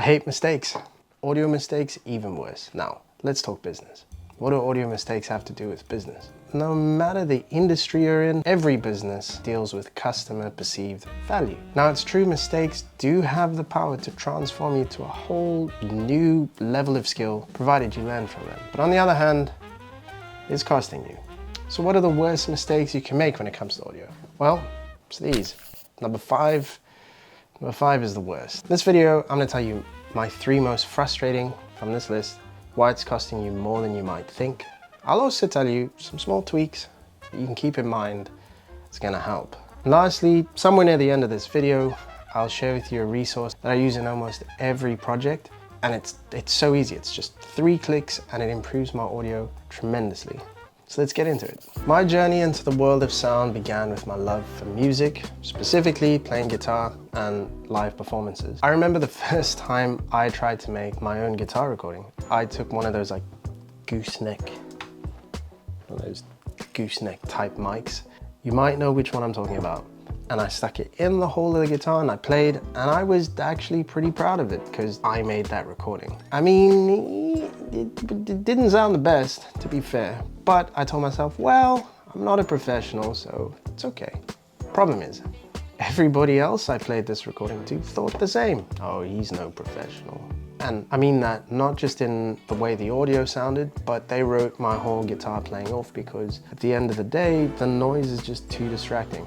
I hate mistakes. Audio mistakes, even worse. Now, let's talk business. What do audio mistakes have to do with business? No matter the industry you're in, every business deals with customer perceived value. Now, it's true mistakes do have the power to transform you to a whole new level of skill, provided you learn from them. But on the other hand, it's costing you. So what are the worst mistakes you can make when it comes to audio? Well, it's these. Number five is the worst. This video, I'm gonna tell you my 3 most frustrating from this list, why it's costing you more than you might think. I'll also tell you some small tweaks you can keep in mind. It's gonna help. And lastly, somewhere near the end of this video, I'll share with you a resource that I use in almost every project. And it's so easy. It's just 3 clicks and it improves my audio tremendously. So let's get into it. My journey into the world of sound began with my love for music, specifically playing guitar and live performances. I remember the first time I tried to make my own guitar recording. I took one of those gooseneck type mics. You might know which one I'm talking about. And I stuck it in the hole of the guitar and I played, and I was actually pretty proud of it because I made that recording. I mean, it didn't sound the best, to be fair, but I told myself, well, I'm not a professional, so it's okay. Problem is, everybody else I played this recording to thought the same. Oh, he's no professional. And I mean that not just in the way the audio sounded, but they wrote my whole guitar playing off because at the end of the day, the noise is just too distracting.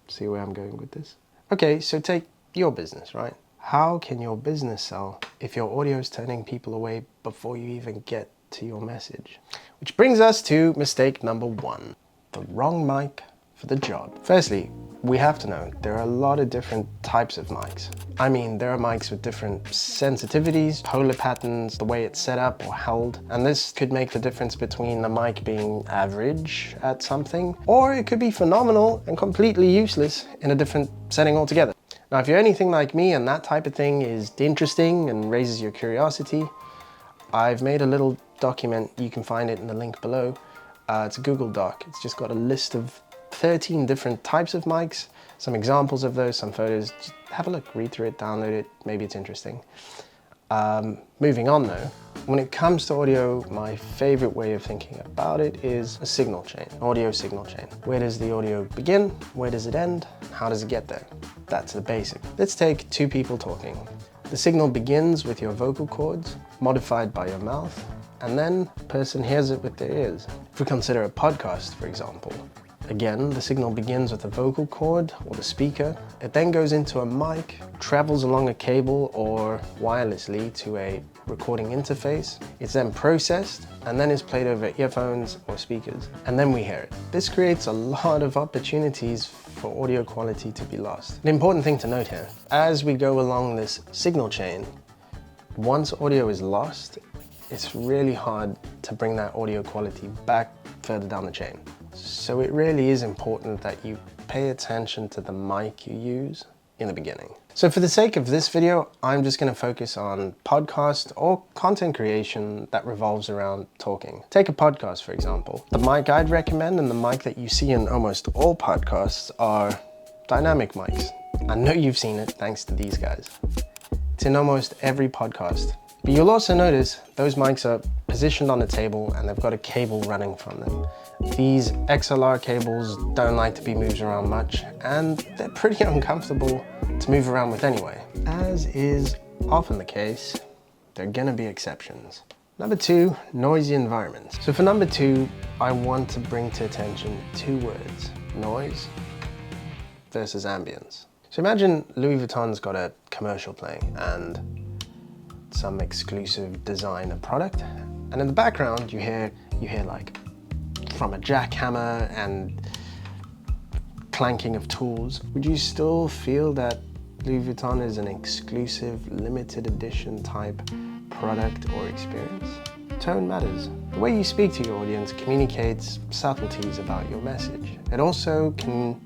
See where I'm going with this? Okay, so take your business, right? How can your business sell if your audio is turning people away before you even get to your message? Which brings us to mistake number 1, the wrong mic for the job. Firstly, we have to know there are a lot of different types of mics. I mean, there are mics with different sensitivities, polar patterns, the way it's set up or held, and this could make the difference between the mic being average at something, or it could be phenomenal and completely useless in a different setting altogether. Now, if you're anything like me and that type of thing is interesting and raises your curiosity, I've made a little document. You can find it in the link below. It's a Google Doc. It's just got a list of 13 different types of mics, some examples of those, some photos. Just have a look, read through it, download it, maybe it's interesting. Moving on though, when it comes to audio, my favorite way of thinking about it is a signal chain, audio signal chain. Where does the audio begin? Where does it end? How does it get there? That's the basic. Let's take 2 people talking. The signal begins with your vocal cords, modified by your mouth, and then the person hears it with their ears. If we consider a podcast, for example, again, the signal begins with the vocal cord or the speaker. It then goes into a mic, travels along a cable or wirelessly to a recording interface. It's then processed and then is played over earphones or speakers. And then we hear it. This creates a lot of opportunities for audio quality to be lost. An important thing to note here, as we go along this signal chain, once audio is lost, it's really hard to bring that audio quality back further down the chain. So it really is important that you pay attention to the mic you use in the beginning. So for the sake of this video, I'm just going to focus on podcast or content creation that revolves around talking. Take a podcast, for example. The mic I'd recommend and the mic that you see in almost all podcasts are dynamic mics. I know you've seen it thanks to these guys. It's in almost every podcast. But you'll also notice those mics are positioned on a table and they've got a cable running from them. These XLR cables don't like to be moved around much, and they're pretty uncomfortable to move around with anyway. As is often the case, there are gonna be exceptions. Number 2, noisy environments. So for number 2, I want to bring to attention 2 words, noise versus ambience. So imagine Louis Vuitton's got a commercial playing and some exclusive designer product, and in the background you hear like from a jackhammer and clanking of tools. Would you still feel that Louis Vuitton is an exclusive limited edition type product or experience? Tone matters. The way you speak to your audience communicates subtleties about your message. It also can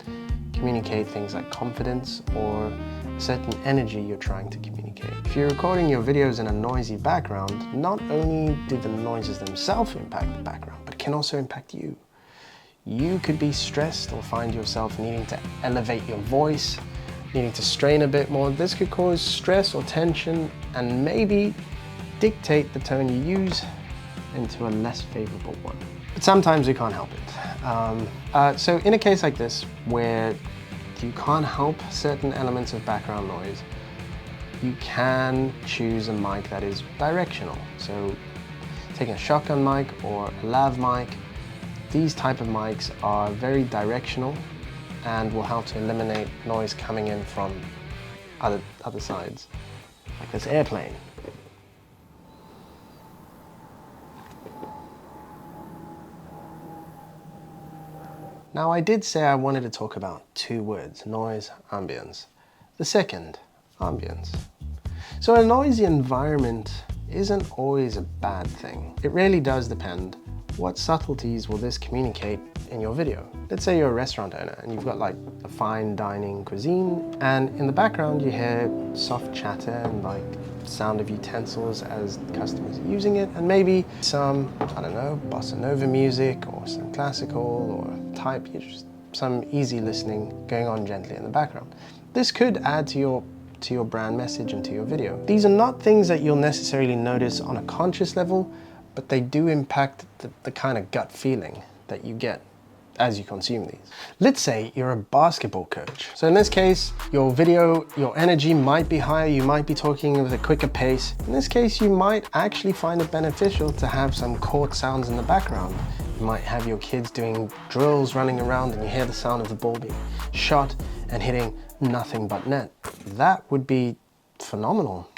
communicate things like confidence or a certain energy you're trying to communicate. If you're recording your videos in a noisy background, not only do the noises themselves impact the background, but it can also impact you. You could be stressed or find yourself needing to elevate your voice, needing to strain a bit more, this could cause stress or tension and maybe dictate the tone you use into a less favorable one. But sometimes you can't help it. So in a case like this, where you can't help certain elements of background noise, you can choose a mic that is directional. So taking a shotgun mic or a lav mic, these type of mics are very directional and will help to eliminate noise coming in from other sides, like this airplane. Now, I did say I wanted to talk about two words, noise, ambience. The second, ambience. So a noisy environment isn't always a bad thing. It really does depend what subtleties will this communicate in your video. Let's say you're a restaurant owner and you've got like a fine dining cuisine, and in the background you hear soft chatter and like sound of utensils as customers are using it, and maybe some, I don't know, bossa nova music or some classical or type, just some easy listening going on gently in the background. This could add to your brand message and to your video. These are not things that you'll necessarily notice on a conscious level, but they do impact the kind of gut feeling that you get as you consume these. Let's say you're a basketball coach. So in this case, your video, your energy might be higher, you might be talking with a quicker pace. In this case, you might actually find it beneficial to have some court sounds in the background. You might have your kids doing drills running around and you hear the sound of the ball being shot and hitting nothing but net. That would be phenomenal.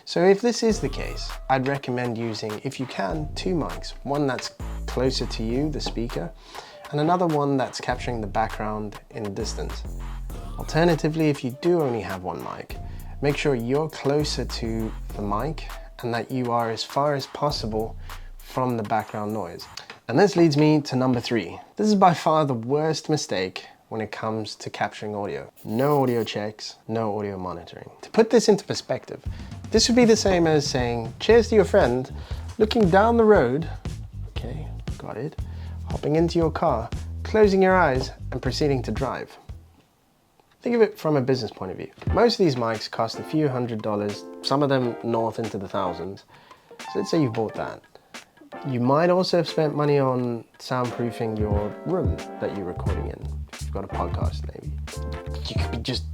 So if this is the case, I'd recommend using, if you can, two mics. One that's closer to you, the speaker, and another one that's capturing the background in the distance. Alternatively, if you do only have one mic, make sure you're closer to the mic and that you are as far as possible from the background noise. And this leads me to number 3. This is by far the worst mistake when it comes to capturing audio. No audio checks, no audio monitoring. To put this into perspective, this would be the same as saying cheers to your friend, looking down the road, okay, got it, hopping into your car, closing your eyes and proceeding to drive. Think of it from a business point of view. Most of these mics cost a few $100s, some of them north into the thousands. So let's say you bought that. You might also have spent money on soundproofing your room that you're recording in. If you've got a podcast maybe. You could be just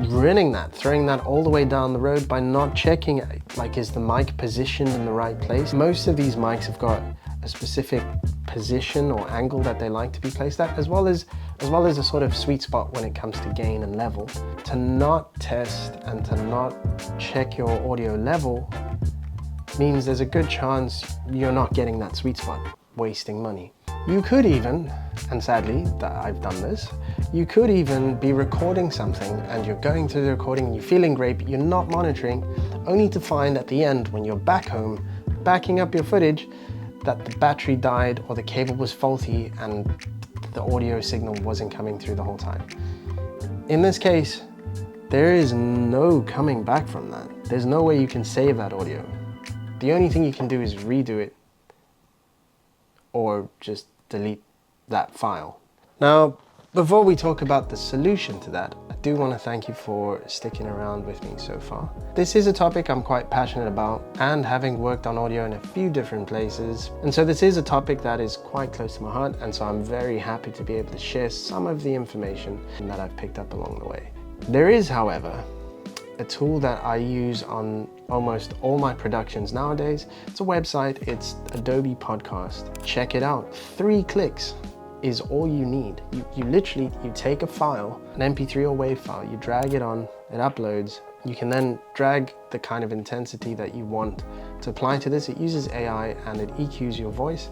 ruining that, throwing that all the way down the road by not checking, like, is the mic positioned in the right place? Most of these mics have got a specific position or angle that they like to be placed at, as well as a sort of sweet spot when it comes to gain and level. To not test and to not check your audio level means there's a good chance you're not getting that sweet spot, wasting money. You could even, and sadly that I've done this, you could even be recording something and you're going through the recording and you're feeling great, but you're not monitoring, only to find at the end when you're back home, backing up your footage, that the battery died or the cable was faulty and the audio signal wasn't coming through the whole time. In this case, there is no coming back from that. There's no way you can save that audio. The only thing you can do is redo it or just delete that file. Now, before we talk about the solution to that, I do want to thank you for sticking around with me so far. This is a topic I'm quite passionate about, and having worked on audio in a few different places, and so this is a topic that is quite close to my heart, and so I'm very happy to be able to share some of the information that I've picked up along the way. There is, however, a tool that I use on almost all my productions nowadays. It's a website, it's Adobe Podcast. Check it out. 3 clicks is all you need. You literally take a file, an MP3 or WAV file, you drag it on, it uploads. You can then drag the kind of intensity that you want to apply to this. It uses AI and it EQs your voice,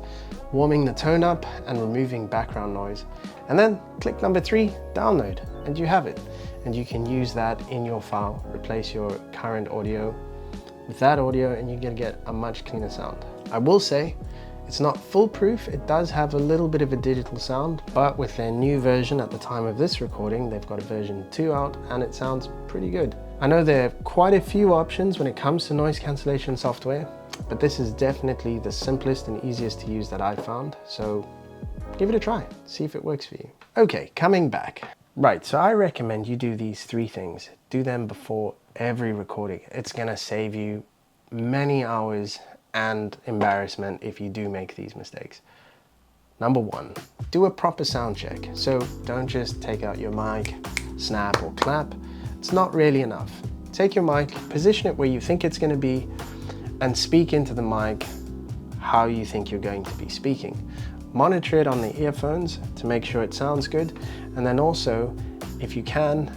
warming the tone up and removing background noise. And then click number 3, download, and you have it. And you can use that in your file, replace your current audio with that audio, and you're gonna get a much cleaner sound. I will say, it's not foolproof. It does have a little bit of a digital sound, but with their new version at the time of this recording, they've got a version 2 out and it sounds pretty good. I know there are quite a few options when it comes to noise cancellation software, but this is definitely the simplest and easiest to use that I've found. So give it a try, see if it works for you. Okay, coming back. Right, so I recommend you do these 3 things. Do them before every recording. It's gonna save you many hours and embarrassment if you do make these mistakes. Number 1, do a proper sound check. So don't just take out your mic, snap or clap. It's not really enough. Take your mic, position it where you think it's gonna be, and speak into the mic how you think you're going to be speaking. Monitor it on the earphones to make sure it sounds good, and then also, if you can,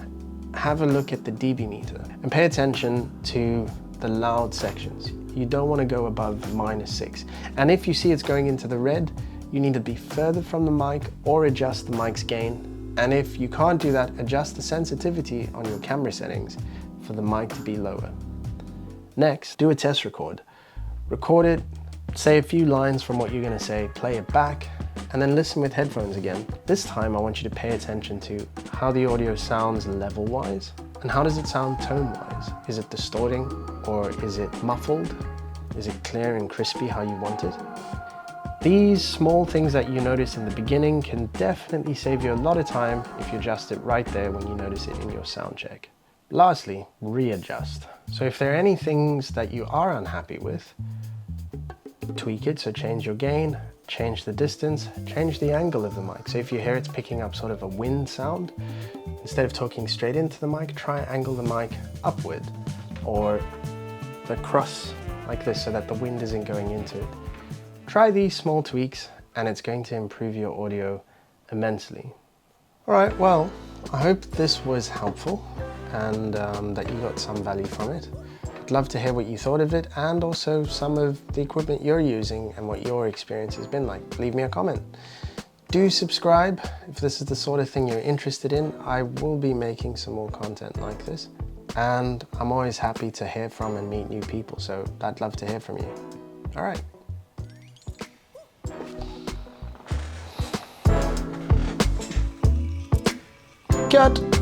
have a look at the dB meter and pay attention to the loud sections. You don't want to go above -6. And if you see it's going into the red, you need to be further from the mic or adjust the mic's gain. And if you can't do that, adjust the sensitivity on your camera settings for the mic to be lower. Next, do a test record. Record it, say a few lines from what you're going to say, play it back, and then listen with headphones again. This time I want you to pay attention to how the audio sounds level-wise, and how does it sound tone-wise? Is it distorting, or is it muffled? Is it clear and crispy how you want it? These small things that you notice in the beginning can definitely save you a lot of time if you adjust it right there when you notice it in your sound check. Lastly, readjust. So if there are any things that you are unhappy with, tweak it, so change your gain, change the distance, change the angle of the mic. So if you hear it's picking up sort of a wind sound, instead of talking straight into the mic, try and angle the mic upward or across like this so that the wind isn't going into it. Try these small tweaks and it's going to improve your audio immensely. All right, well, I hope this was helpful and that you got some value from it. I'd love to hear what you thought of it and also some of the equipment you're using and what your experience has been like. Leave me a comment. Do subscribe if this is the sort of thing you're interested in. I will be making some more content like this. And I'm always happy to hear from and meet new people, so I'd love to hear from you. All right. Cut.